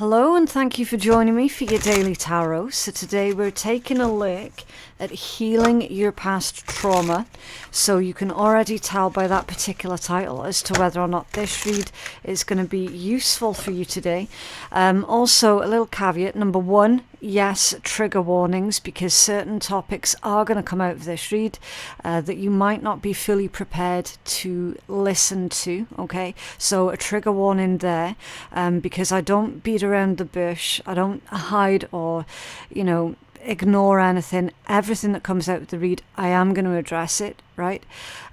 Hello and thank you for joining me for your daily tarot. So today we're taking a look at healing your past trauma. So you can already tell by that particular title as to whether or not this read is going to be useful for you today. Also a little caveat. Number one, yes, trigger warnings, because certain topics are going to come out of this read that you might not be fully prepared to listen to. Okay, so a trigger warning there, because I don't beat around the bush. I don't hide or, ignore anything. Everything that comes out of the read, I am going to address it, right?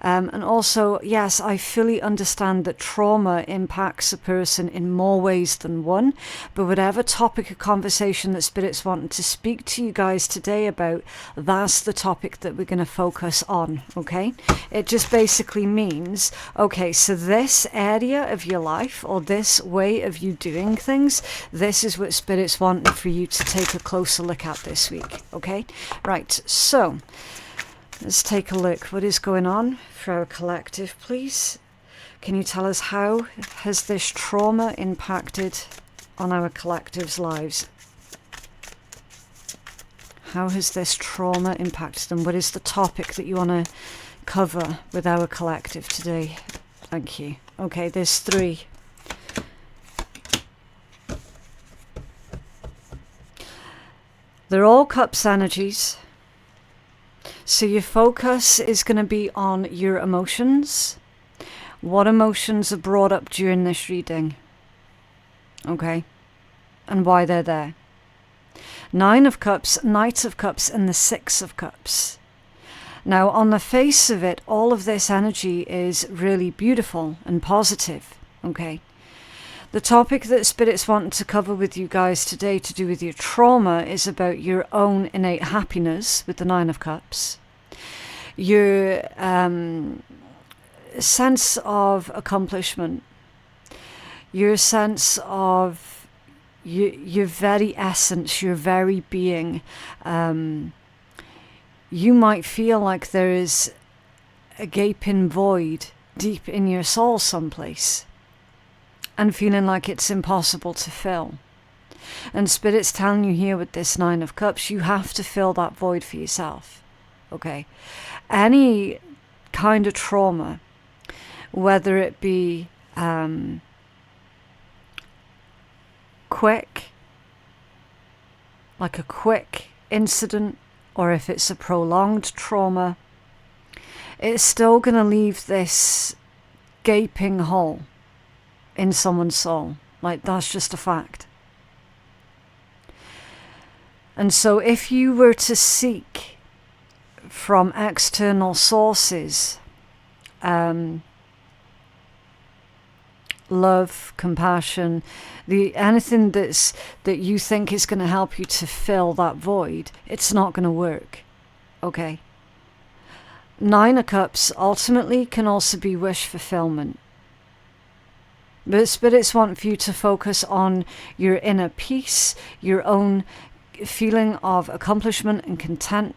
And also, yes, I fully understand that trauma impacts a person in more ways than one, but whatever topic of conversation that Spirit's wanting to speak to you guys today about, that's the topic that we're going to focus on, okay? It just basically means, okay, so this area of your life or this way of you doing things, this is what Spirit's wanting for you to take a closer look at this week, okay? Right, so let's take a look. What is going on for our collective, please? Can you tell us how has this trauma impacted on our collective's lives? How has this trauma impacted them? What is the topic that you want to cover with our collective today? Thank you. Okay, there's three. They're all cups energies. So your focus is going to be on your emotions. What emotions are brought up during this reading? Okay. And why they're there. Nine of Cups, Knight of Cups, and the Six of Cups. Now, on the face of it, all of this energy is really beautiful and positive. Okay. The topic that Spirit's wanting to cover with you guys today to do with your trauma is about your own innate happiness with the Nine of Cups. Your sense of accomplishment. Your sense of your very essence, your very being. You might feel like there is a gaping void deep in your soul someplace, and feeling like it's impossible to fill. And Spirit's telling you here with this Nine of Cups, you have to fill that void for yourself. Okay? Any kind of trauma, whether it be quick, like a quick incident, or if it's a prolonged trauma, it's still going to leave this gaping hole in someone's soul. Like, that's just a fact. And so if you were to seek from external sources love, compassion, anything that you think is going to help you to fill that void, it's not going to work. Okay? Nine of Cups ultimately can also be wish fulfillment. But Spirits want for you to focus on your inner peace, your own feeling of accomplishment and content.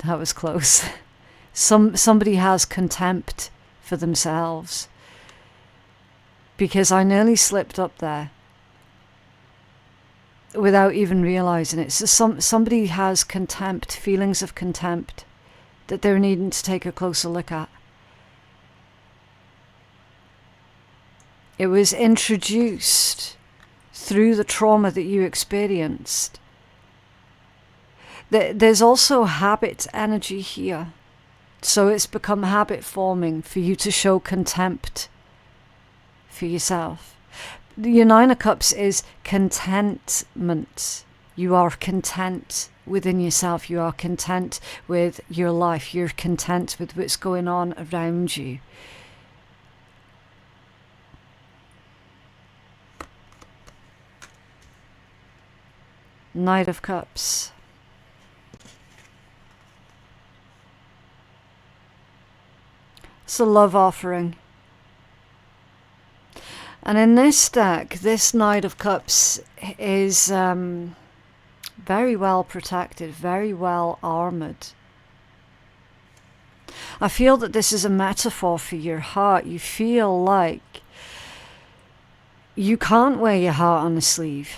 That was close. Somebody has contempt for themselves. Because I nearly slipped up there without even realizing it. So somebody has contempt, feelings of contempt that they're needing to take a closer look at. It was introduced through the trauma that you experienced. There's also habit energy here. So it's become habit forming for you to show contempt for yourself. Your Nine of Cups is contentment. You are content within yourself. You are content with your life. You're content with what's going on around you. Knight of Cups. It's a love offering. And in this deck, this Knight of Cups is very well protected, very well armoured. I feel that this is a metaphor for your heart. You feel like You can't wear your heart on a sleeve.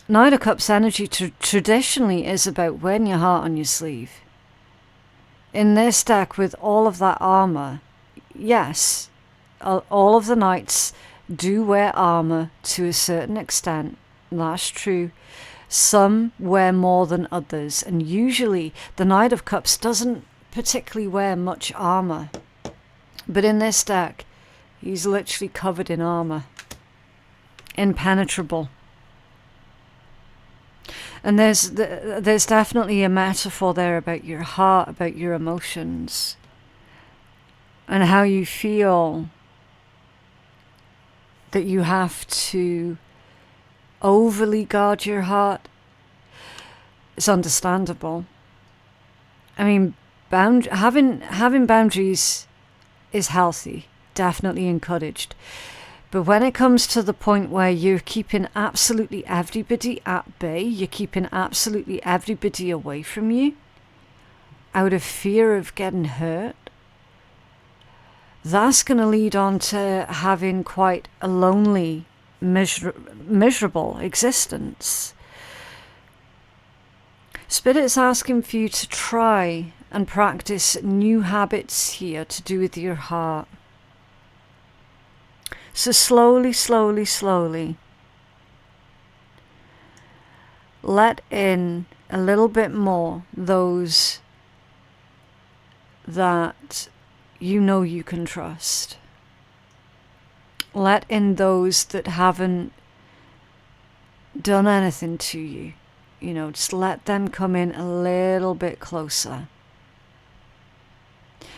Knight of Cups energy traditionally is about wearing your heart on your sleeve. In this deck, with all of that armor, yes, all of the knights do wear armor to a certain extent. That's true. Some wear more than others, and usually the Knight of Cups doesn't particularly wear much armor. But in this deck, he's literally covered in armor. Impenetrable. And there's definitely a metaphor there about your heart, about your emotions, and how you feel that you have to overly guard your heart. It's understandable. I mean, having boundaries is healthy, definitely encouraged. But when it comes to the point where you're keeping absolutely everybody at bay, you're keeping absolutely everybody away from you, out of fear of getting hurt, that's going to lead on to having quite a lonely, miserable existence. Spirit's asking for you to try and practice new habits here to do with your heart. So slowly, slowly, slowly, let in a little bit more those that you know you can trust. Let in those that haven't done anything to you. You know, just let them come in a little bit closer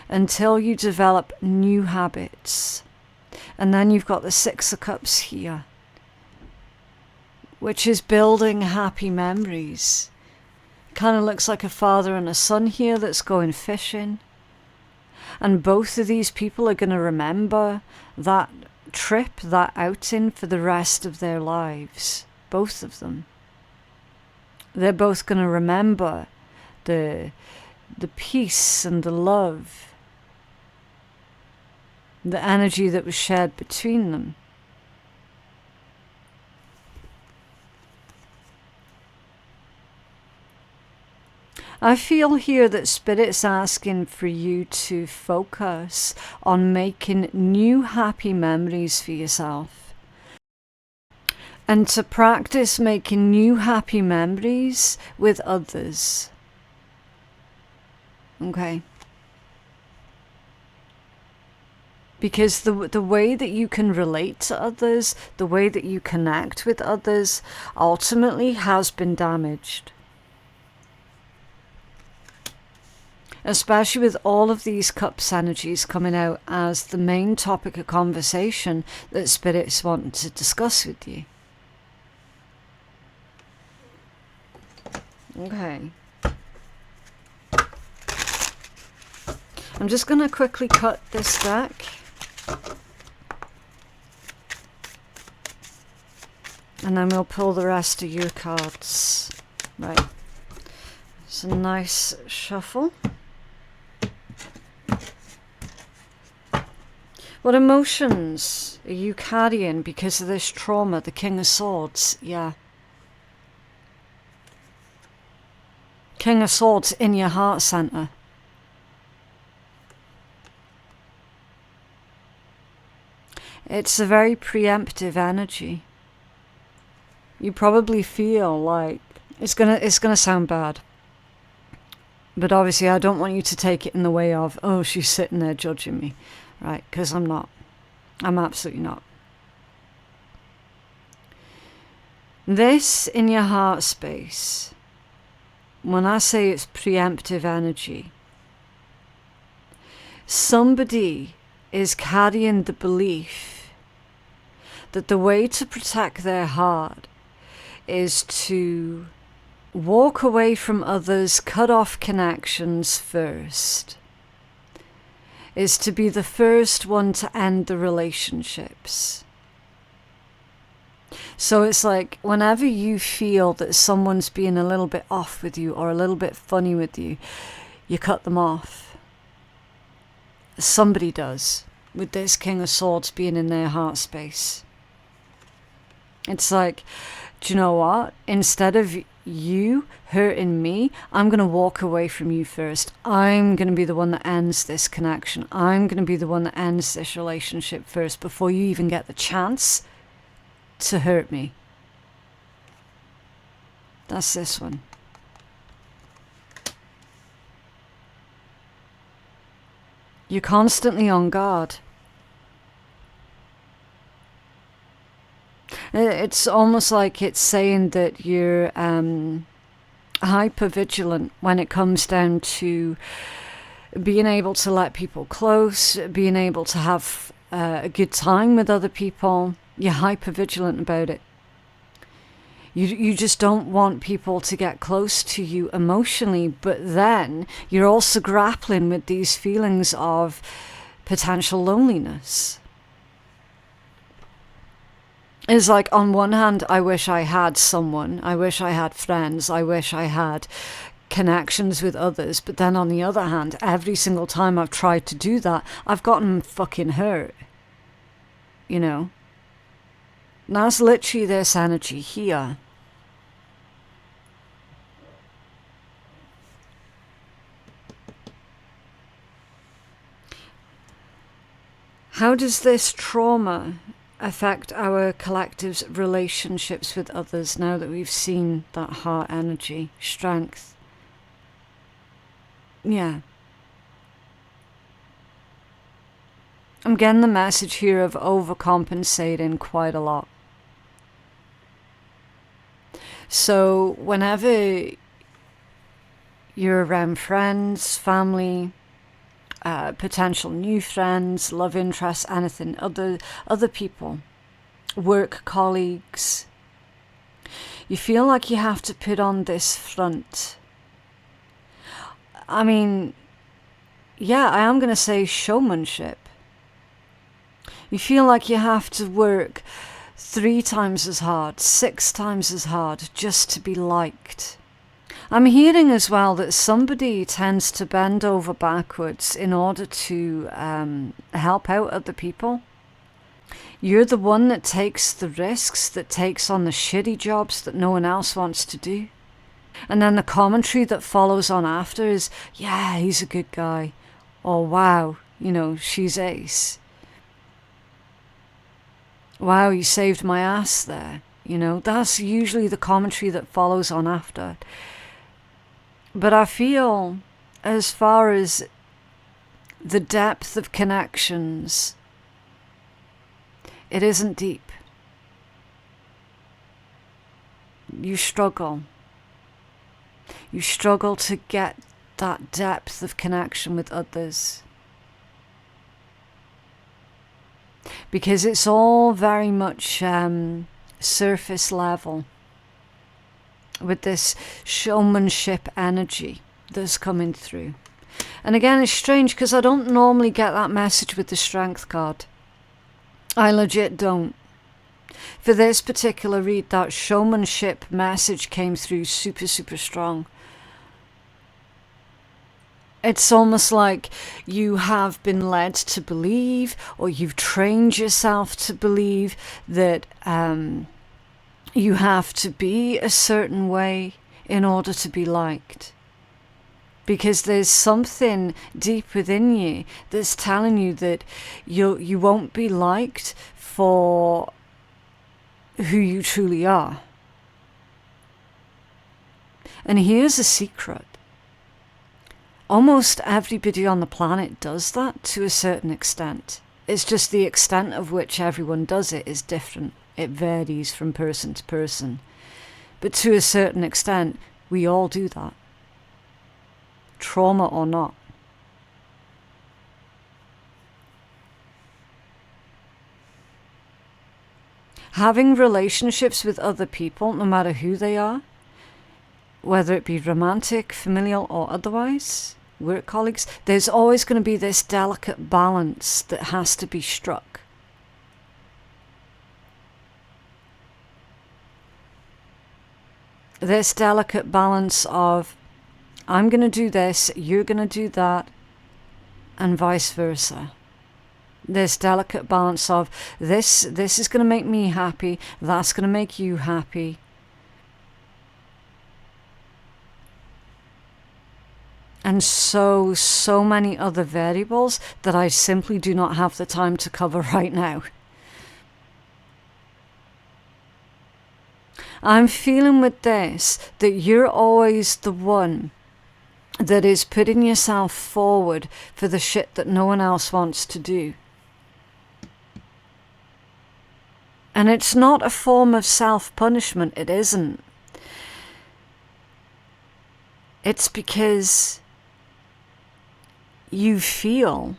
until you develop new habits. And then you've got the Six of Cups here, which is building happy memories. Kind of looks like a father and a son here that's going fishing. And both of these people are going to remember that trip, that outing for the rest of their lives. Both of them. They're both going to remember the peace and the love, the energy that was shared between them. I feel here that Spirit's asking for you to focus on making new happy memories for yourself. And to practice making new happy memories with others. Okay? Because the way that you can relate to others, the way that you connect with others, ultimately has been damaged. Especially with all of these cups energies coming out as the main topic of conversation that Spirit's wanting to discuss with you. Okay. I'm just going to quickly cut this deck. And then we'll pull the rest of your cards. Right. It's a nice shuffle. What emotions are you carrying because of this trauma? The King of Swords, yeah. King of Swords in your heart center. It's a very preemptive energy. You probably feel like it's gonna sound bad. But obviously I don't want you to take it in the way of, oh, she's sitting there judging me. Right, because I'm not. I'm absolutely not. This in your heart space, when I say it's preemptive energy, somebody is carrying the belief that the way to protect their heart is to walk away from others, cut off connections first. Is to be the first one to end the relationships. So it's like whenever you feel that someone's being a little bit off with you or a little bit funny with you, you cut them off. Somebody does. with this King of Swords being in their heart space. It's like, do you know what? Instead of you hurting me, I'm going to walk away from you first. I'm going to be the one that ends this connection. I'm going to be the one that ends this relationship first before you even get the chance to hurt me. That's this one. You're constantly on guard. It's almost like it's saying that you're hyper vigilant when it comes down to being able to let people close, being able to have a good time with other people. You're hyper vigilant about it. You just don't want people to get close to you emotionally, but then you're also grappling with these feelings of potential loneliness. It's like, on one hand, I wish I had someone, I wish I had friends, I wish I had connections with others, but then on the other hand, every single time I've tried to do that, I've gotten fucking hurt. You know? And that's literally this energy here. How does this trauma affect our collective's relationships with others now that we've seen that heart energy, strength? Yeah. I'm getting the message here of overcompensating quite a lot. So whenever you're around friends, family, potential new friends, love interests, anything, other people, work colleagues, you feel like you have to put on this front. I mean, yeah, I am going to say showmanship. You feel like you have to work 3 times as hard, 6 times as hard just to be liked. I'm hearing as well that somebody tends to bend over backwards in order to help out other people. You're the one that takes the risks, that takes on the shitty jobs that no one else wants to do. And then the commentary that follows on after is, yeah, he's a good guy. Or wow, she's ace. Wow, you saved my ass there. That's usually the commentary that follows on after. But I feel, as far as the depth of connections, it isn't deep. You struggle. You struggle to get that depth of connection with others. Because it's all very much surface level. With this showmanship energy that's coming through. And again, it's strange because I don't normally get that message with the strength card. I legit don't. For this particular read, that showmanship message came through super, super strong. It's almost like you have been led to believe, or you've trained yourself to believe that you have to be a certain way in order to be liked. Because there's something deep within you that's telling you that you won't be liked for who you truly are. And here's a secret. Almost everybody on the planet does that to a certain extent. It's just the extent of which everyone does it is different. It varies from person to person. But to a certain extent, we all do that. Trauma or not. Having relationships with other people, no matter who they are, whether it be romantic, familial or otherwise, work colleagues, there's always going to be this delicate balance that has to be struck. This delicate balance of, I'm going to do this, you're going to do that, and vice versa. This delicate balance of this is going to make me happy, that's going to make you happy. And so many other variables that I simply do not have the time to cover right now. I'm feeling with this that you're always the one that is putting yourself forward for the shit that no one else wants to do. And it's not a form of self-punishment, it isn't. It's because you feel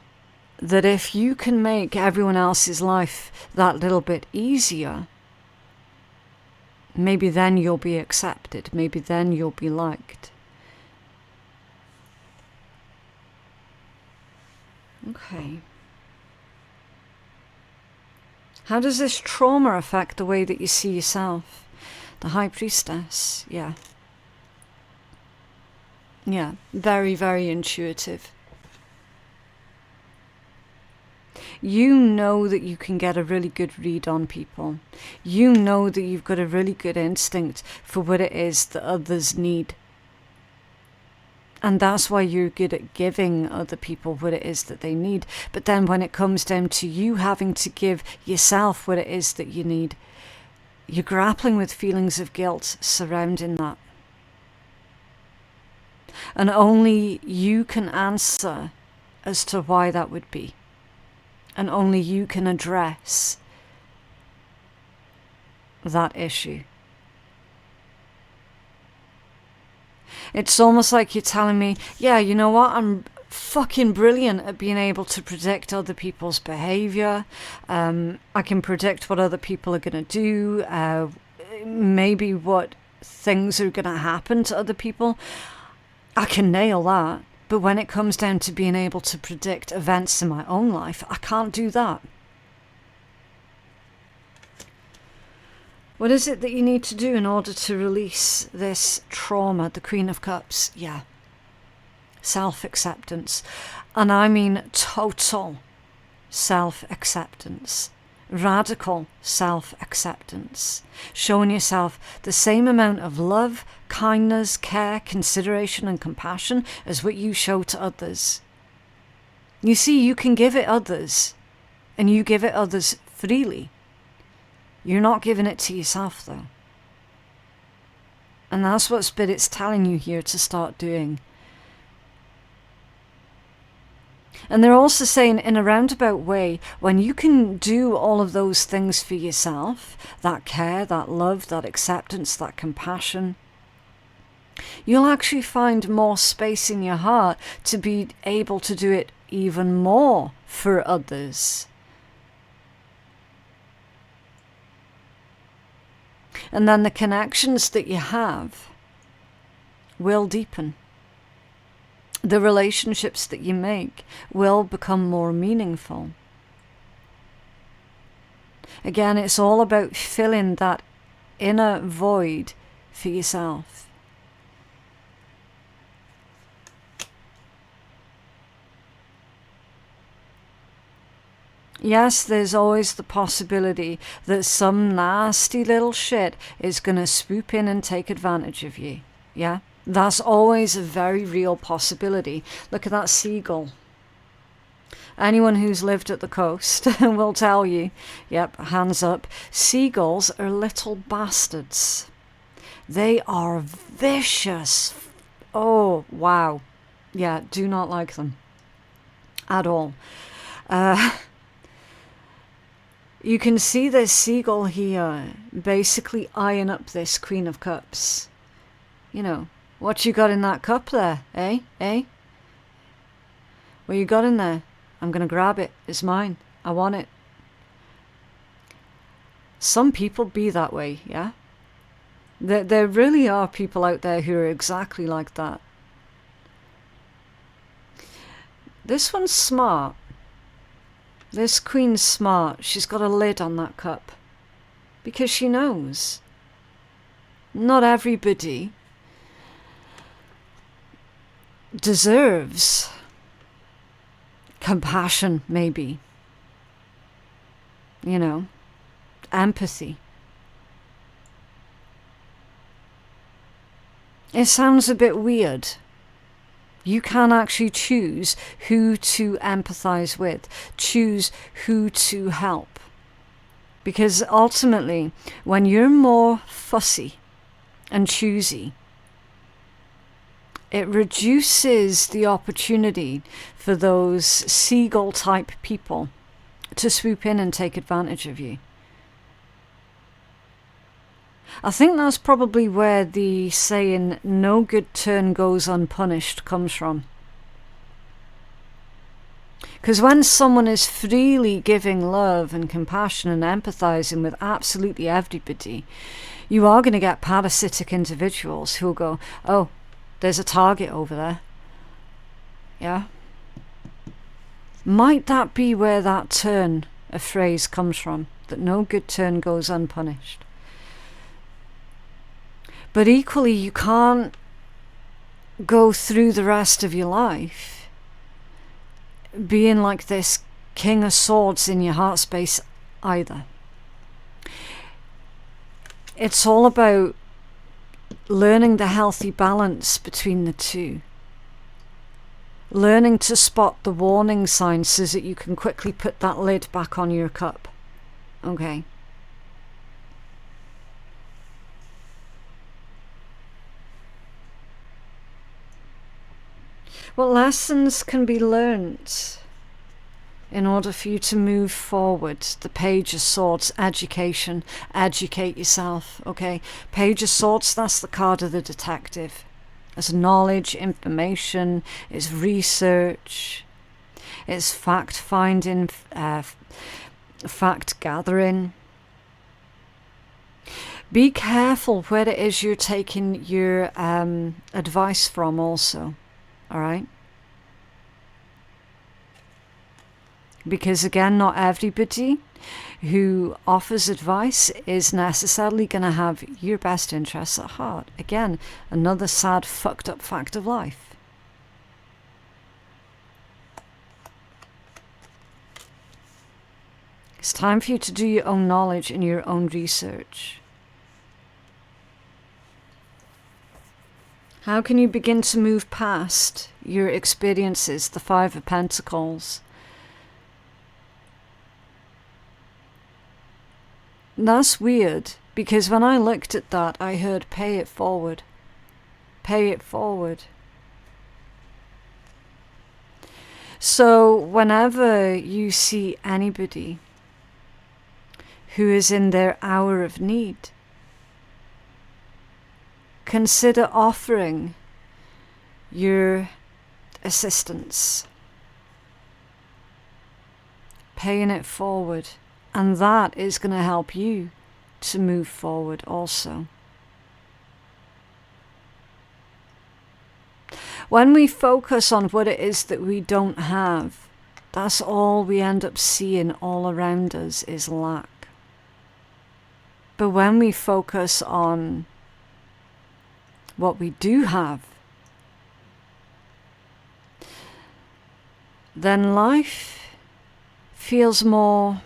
that if you can make everyone else's life that little bit easier, maybe then you'll be accepted, maybe then you'll be liked. Okay. How does this trauma affect the way that you see yourself? The High Priestess, yeah. Yeah, very, very intuitive. You know that you can get a really good read on people. You know that you've got a really good instinct for what it is that others need. And that's why you're good at giving other people what it is that they need. But then when it comes down to you having to give yourself what it is that you need, you're grappling with feelings of guilt surrounding that. And only you can answer as to why that would be. And only you can address that issue. It's almost like you're telling me, yeah, you know what, I'm fucking brilliant at being able to predict other people's behavior. I can predict what other people are going to do, maybe what things are going to happen to other people. I can nail that. But when it comes down to being able to predict events in my own life, I can't do that. What is it that you need to do in order to release this trauma, the Queen of Cups? Yeah. Self-acceptance. And I mean total self-acceptance. Radical self-acceptance. Showing yourself the same amount of love, kindness, care, consideration and compassion as what you show to others. You see, you can give it others, and you give it others freely. You're not giving it to yourself though. And that's what Spirit's telling you here to start doing. And they're also saying in a roundabout way, when you can do all of those things for yourself, that care, that love, that acceptance, that compassion, you'll actually find more space in your heart to be able to do it even more for others. And then the connections that you have will deepen. The relationships that you make will become more meaningful. Again, it's all about filling that inner void for yourself. Yes, there's always the possibility that some nasty little shit is going to swoop in and take advantage of you. Yeah? That's always a very real possibility. Look at that seagull. Anyone who's lived at the coast will tell you, yep, hands up, seagulls are little bastards. They are vicious. Oh, wow. Yeah, do not like them at all. You can see this seagull here basically eyeing up this Queen of Cups. You know, what you got in that cup there, eh? Eh? What you got in there? I'm going to grab it. It's mine. I want it. Some people be that way, yeah? There really are people out there who are exactly like that. This one's smart. This queen's smart. She's got a lid on that cup. Because she knows. Not everybody deserves compassion, maybe. empathy. It sounds a bit weird. You can actually choose who to empathize with, choose who to help. Because ultimately, when you're more fussy and choosy, it reduces the opportunity for those seagull type people to swoop in and take advantage of you. I think that's probably where the saying, no good turn goes unpunished, comes from. Because when someone is freely giving love and compassion and empathizing with absolutely everybody, you are going to get parasitic individuals who will go, oh, there's a target over there. Yeah? Might that be where that turn, a phrase, comes from? That no good turn goes unpunished. But equally, you can't go through the rest of your life being like this King of Swords in your heart space either. It's all about learning the healthy balance between the two. Learning to spot the warning signs so that you can quickly put that lid back on your cup. Okay. What lessons can be learnt in order for you to move forward? The Page of Swords, education, educate yourself, okay? Page of Swords, that's the card of the detective. It's knowledge, information, it's research, it's fact-finding, fact-gathering. Be careful where it is you're taking your advice from also. All right? Because again, not everybody who offers advice is necessarily going to have your best interests at heart. Again, another sad, fucked up fact of life. It's time for you to do your own knowledge and your own research. How can you begin to move past your experiences, the Five of Pentacles? That's weird, because when I looked at that, I heard pay it forward. Pay it forward. So whenever you see anybody who is in their hour of need, consider offering your assistance, paying it forward, and that is going to help you to move forward also. When we focus on what it is that we don't have, that's all we end up seeing all around us is lack. But when we focus on what we do have, then life feels more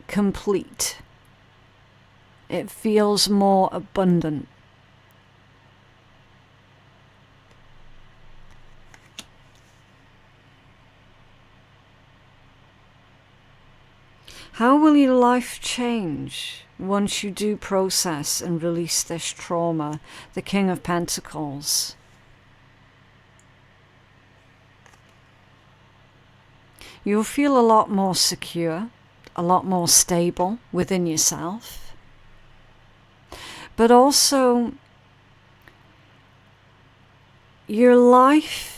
complete. It feels more abundant. How will your life change once you do process and release this trauma? The King of Pentacles. You'll feel a lot more secure, a lot more stable within yourself. But also, your life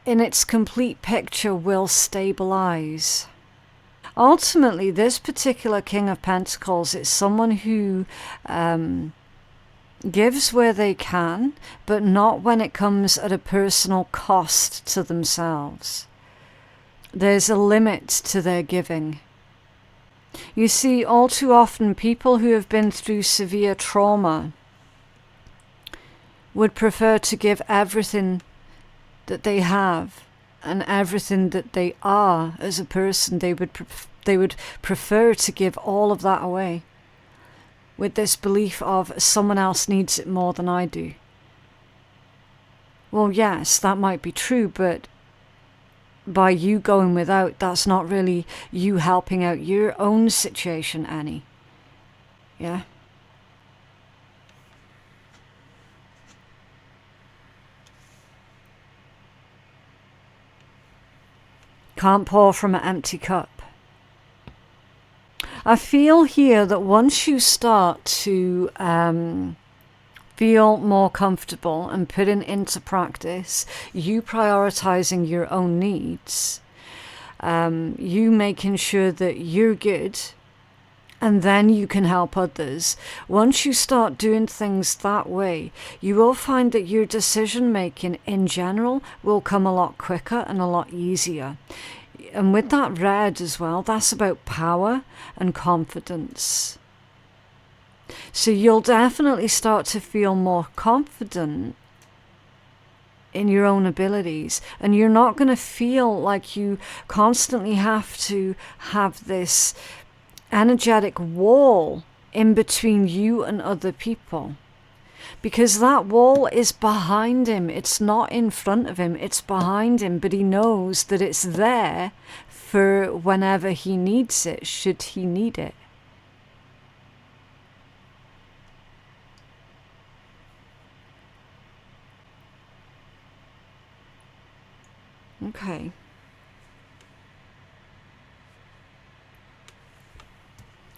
in its complete picture will stabilize. Ultimately, this particular King of Pentacles is someone who gives where they can, but not when it comes at a personal cost to themselves. There's a limit to their giving. You see, all too often, people who have been through severe trauma would prefer to give everything that they have and everything that they are as a person, they would prefer to give all of that away, with this belief of someone else needs it more than I do. Well, yes, that might be true, but by you going without, that's not really you helping out your own situation any. Yeah? Can't pour from an empty cup. I feel here that once you start to feel more comfortable and putting into practice you prioritizing your own needs, you making sure that you're good, and then you can help others. Once you start doing things that way, you will find that your decision making in general will come a lot quicker and a lot easier. And with that red as well, that's about power and confidence. So you'll definitely start to feel more confident in your own abilities, and you're not going to feel like you constantly have to have this energetic wall in between you and other people, because that wall is behind him. It's not in front of him, it's behind him, but he knows that it's there for whenever he needs it, should he need it. Okay.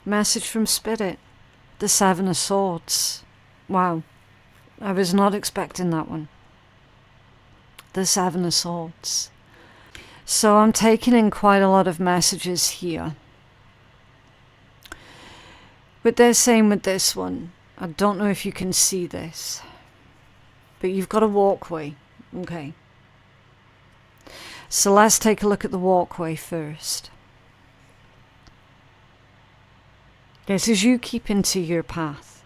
Message from Spirit. The Seven of Swords. Wow. I was not expecting that one. The Seven of Swords. So I'm taking in quite a lot of messages here. But they're saying with this one, I don't know if you can see this, but you've got a walkway. Okay. So let's take a look at the walkway first. This is you keeping to your path.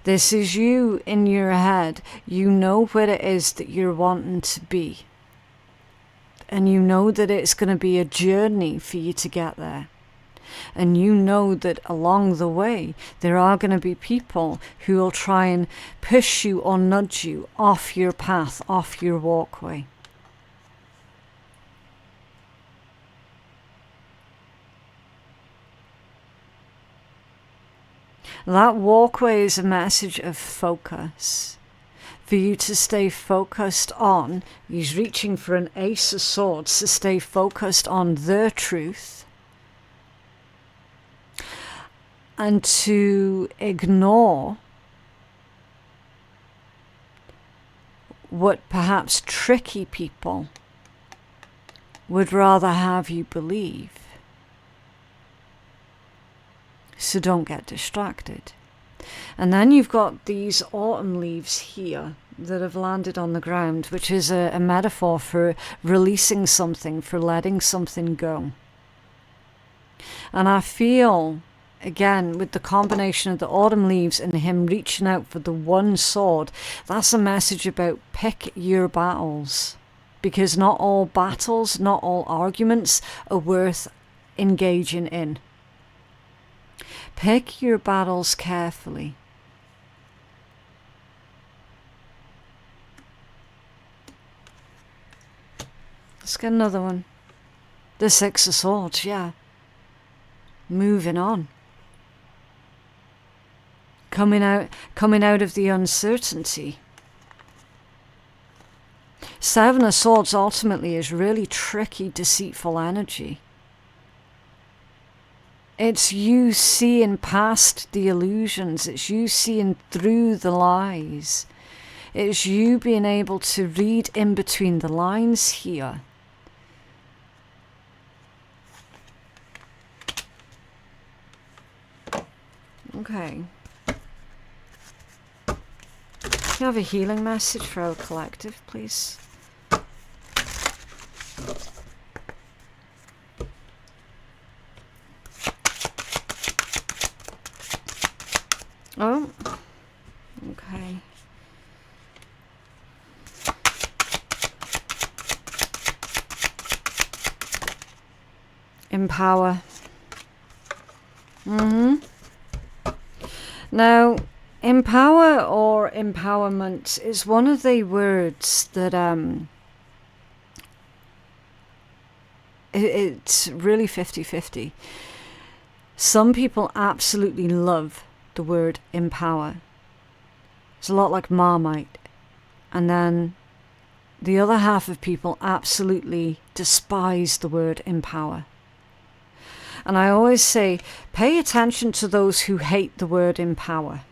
This is you in your head. You know where it is that you're wanting to be. And you know that it's going to be a journey for you to get there. And you know that along the way, there are going to be people who will try and push you or nudge you off your path, off your walkway. That walkway is a message of focus. For you to stay focused on, he's reaching for an Ace of Swords, to stay focused on the truth. And to ignore what perhaps tricky people would rather have you believe. So don't get distracted. And then you've got these autumn leaves here that have landed on the ground, which is a metaphor for releasing something, for letting something go. And I feel, again, with the combination of the autumn leaves and him reaching out for the one sword, that's a message about pick your battles. Because not all battles, not all arguments are worth engaging in. Pick your battles carefully. Let's get another one. The Six of Swords, yeah. Moving on. Coming out of the uncertainty. Seven of Swords ultimately is really tricky, deceitful energy. It's you seeing past the illusions. It's you seeing through the lies. It's you being able to read in between the lines here. Okay. Can you have a healing message for our collective, please? Oh, okay. Empower. Now, empower or empowerment is one of the words that it's really 50-50. Some people absolutely love the word empower. It's a lot like Marmite. And then the other half of people absolutely despise the word empower. And I always say, pay attention to those who hate the word empower.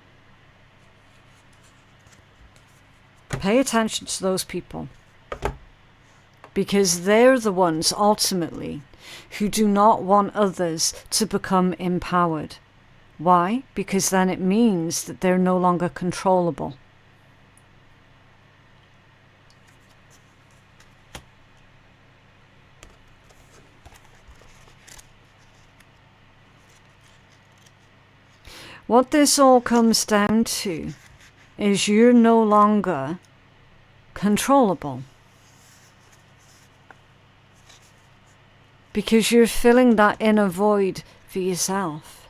Pay attention to those people. Because they're the ones, ultimately, who do not want others to become empowered. Why? Because then it means that they're no longer controllable. What this all comes down to is you're no longer controllable. Because you're filling that inner void for yourself.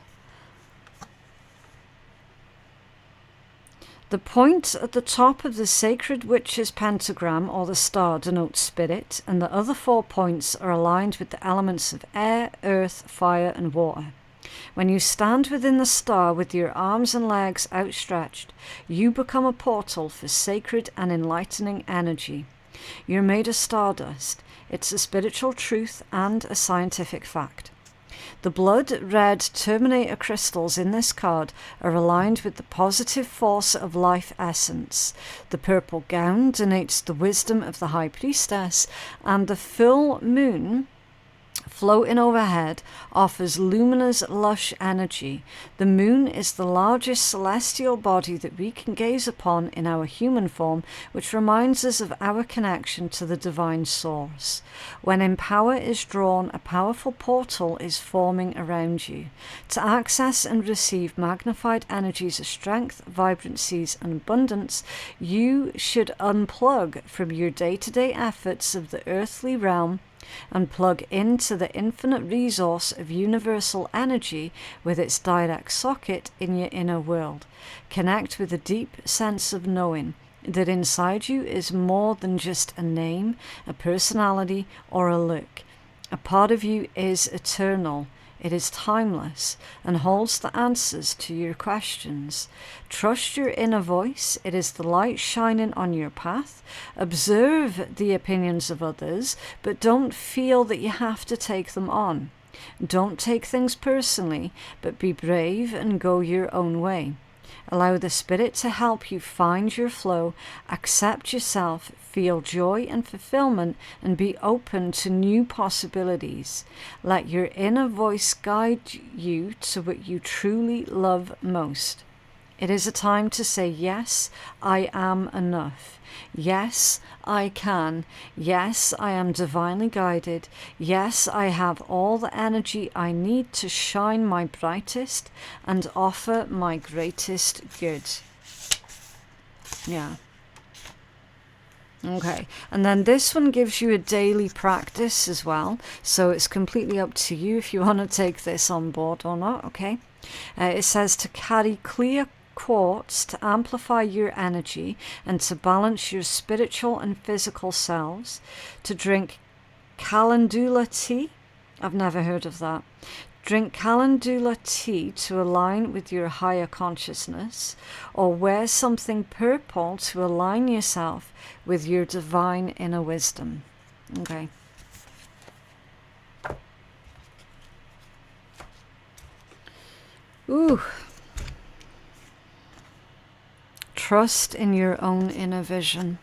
The point at the top of the sacred witch's pentagram or the star denotes spirit, and the other 4 points are aligned with the elements of air, earth, fire, and water. When you stand within the star with your arms and legs outstretched, you become a portal for sacred and enlightening energy. You're made of stardust. It's a spiritual truth and a scientific fact. The blood-red terminator crystals in this card are aligned with the positive force of life essence. The purple gown denotes the wisdom of the High Priestess, and the full moon floating overhead offers luminous, lush energy. The moon is the largest celestial body that we can gaze upon in our human form, which reminds us of our connection to the divine source. When empower is drawn, a powerful portal is forming around you. To access and receive magnified energies of strength, vibrancies, and abundance, you should unplug from your day-to-day efforts of the earthly realm and plug into the infinite resource of universal energy with its direct socket in your inner world. Connect with a deep sense of knowing that inside you is more than just a name, a personality, or a look. A part of you is eternal. It is timeless and holds the answers to your questions. Trust your inner voice. It is the light shining on your path. Observe the opinions of others, but don't feel that you have to take them on. Don't take things personally, but be brave and go your own way. Allow the Spirit to help you find your flow, accept yourself, feel joy and fulfillment, and be open to new possibilities. Let your inner voice guide you to what you truly love most. It is a time to say, yes, I am enough. Yes, I can. Yes, I am divinely guided. Yes, I have all the energy I need to shine my brightest and offer my greatest good. Yeah. Okay, and then this one gives you a daily practice as well, so it's completely up to you if you want to take this on board or not, okay? It says to carry clear quartz to amplify your energy and to balance your spiritual and physical selves, to drink calendula tea. I've never heard of that. Drink calendula tea to align with your higher consciousness, or wear something purple to align yourself with your divine inner wisdom. Okay. Ooh. Trust in your own inner vision.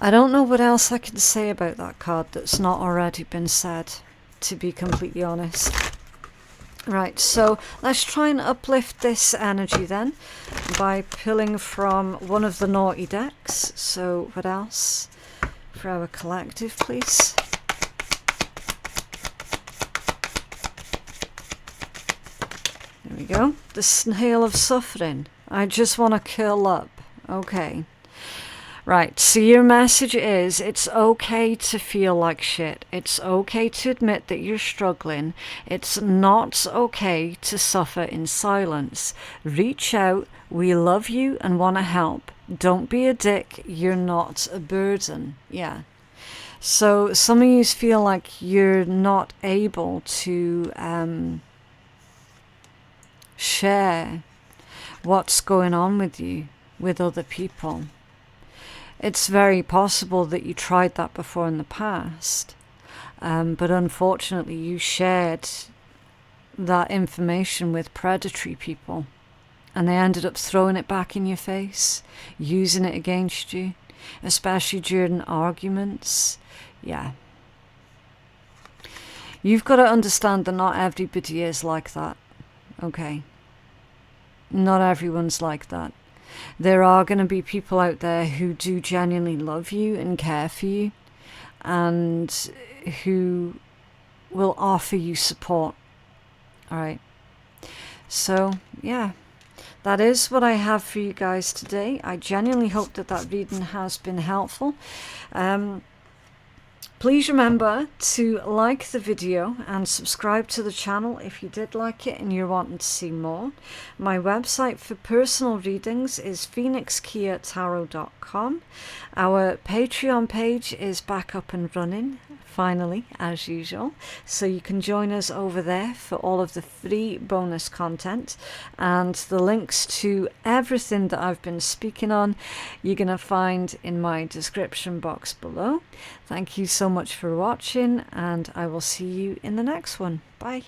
I don't know what else I can say about that card that's not already been said, to be completely honest. Right, so let's try and uplift this energy then by pulling from one of the naughty decks. So what else for our collective, please? There we go. The Snail of Suffering. I just want to curl up. Okay. Right, so your message is it's okay to feel like shit. It's okay to admit that you're struggling. It's not okay to suffer in silence. Reach out. We love you and want to help. Don't be a dick. You're not a burden. Yeah. So some of you feel like you're not able to share what's going on with you with other people. It's very possible that you tried that before in the past, but unfortunately you shared that information with predatory people and they ended up throwing it back in your face, using it against you, especially during arguments. Yeah. You've got to understand that not everybody is like that, okay? Not everyone's like that. There are going to be people out there who do genuinely love you and care for you and who will offer you support. All right. So, yeah, that is what I have for you guys today. I genuinely hope that that reading has been helpful. Please remember to like the video and subscribe to the channel if you did like it and you're wanting to see more. My website for personal readings is phoenixkeiatarot.com. Our Patreon page is back up and running, finally, as usual. So you can join us over there for all of the free bonus content. And the links to everything that I've been speaking on, you're going to find in my description box below. Thank you so much for watching, and I will see you in the next one. Bye.